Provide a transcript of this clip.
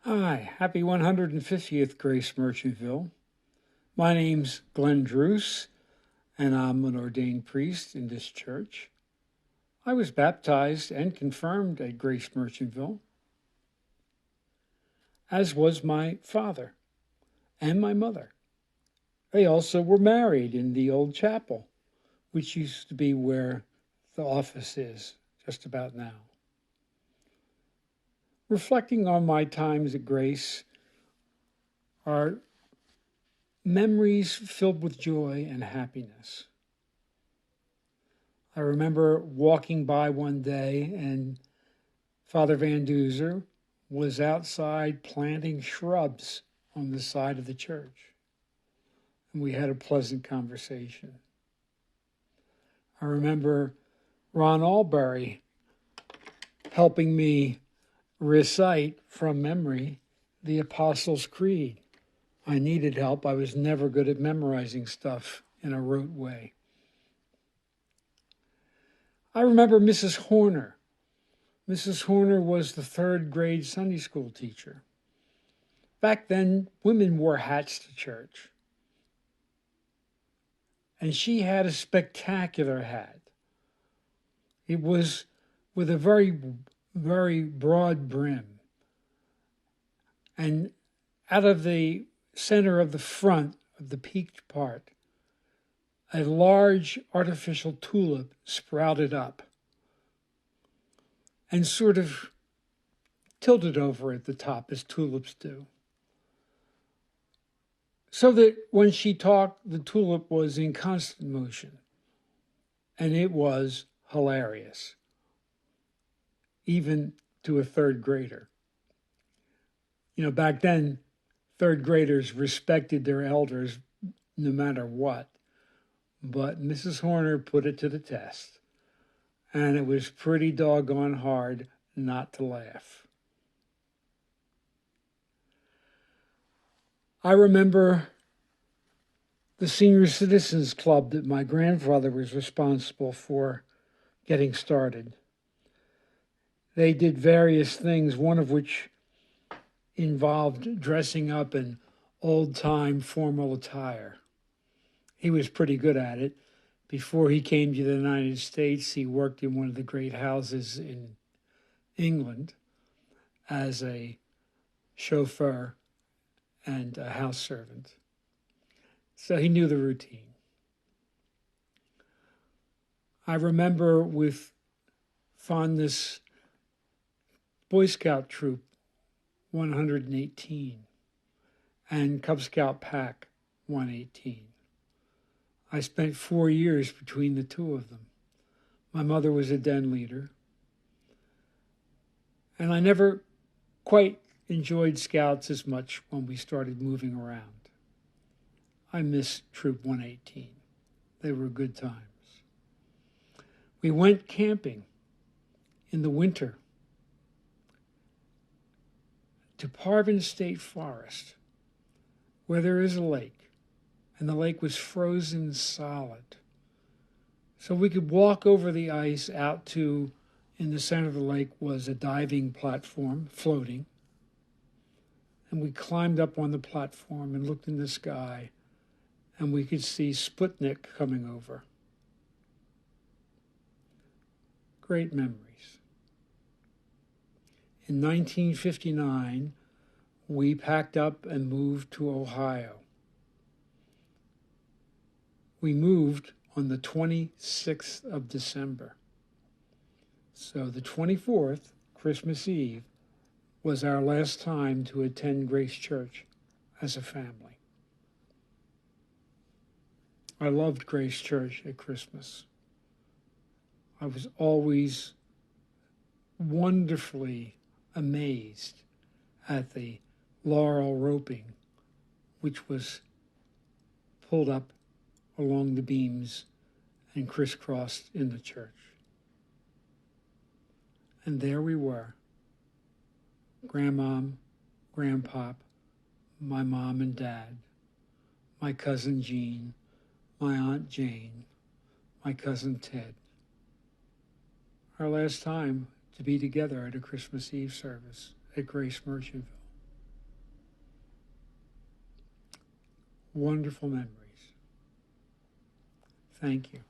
Hi, happy 150th Grace Merchantville. My name's Glenn Druce, and I'm an ordained priest in this church. I was baptized and confirmed at Grace Merchantville, as was my father and my mother. They also were married in the old chapel, which used to be where the office is just about now. Reflecting on my times at Grace are memories filled with joy and happiness. I remember walking by one day and Father Van Duzer was outside planting shrubs on the side of the church. And we had a pleasant conversation. I remember Ron Albury helping me recite from memory the Apostles' Creed. I needed help. I was never good at memorizing stuff in a rote way. I remember Mrs. Horner. Mrs. Horner was the third grade Sunday school teacher. Back then, women wore hats to church. And she had a spectacular hat. It was with a very, very broad brim. And out of the center of the front of the peaked part, a large artificial tulip sprouted up and sort of tilted over at the top as tulips do. So that when she talked, the tulip was in constant motion. And it was hilarious, even to a third grader. You know, back then, third graders respected their elders no matter what. But Mrs. Horner put it to the test. And it was pretty doggone hard not to laugh. I remember the Senior Citizens Club that my grandfather was responsible for getting started. They did various things, one of which involved dressing up in old-time formal attire. He was pretty good at it. Before he came to the United States, he worked in one of the great houses in England as a chauffeur and a house servant. So he knew the routine. I remember with fondness Boy Scout Troop 118 and Cub Scout Pack 118. I spent 4 years between the two of them. My mother was a den leader. And I never quite enjoyed Scouts as much when we started moving around. I miss Troop 118. They were good times. We went camping in the winter to Parvin State Forest, where there is a lake, and the lake was frozen solid. So we could walk over the ice out to, in the center of the lake was a diving platform floating. And we climbed up on the platform and looked in the sky, and we could see Sputnik coming over. Great memories. In 1959, we packed up and moved to Ohio. We moved on the 26th of December. So the 24th, Christmas Eve, was our last time to attend Grace Church as a family. I loved Grace Church at Christmas. I was always wonderfully amazed at the laurel roping, which was pulled up along the beams and crisscrossed in the church. And there we were, Grandmom, Grandpop, my mom and dad, my cousin Jean, my Aunt Jane, my cousin Ted. Our last time to be together at a Christmas Eve service at Grace Merchantville. wonderful memories. Thank you.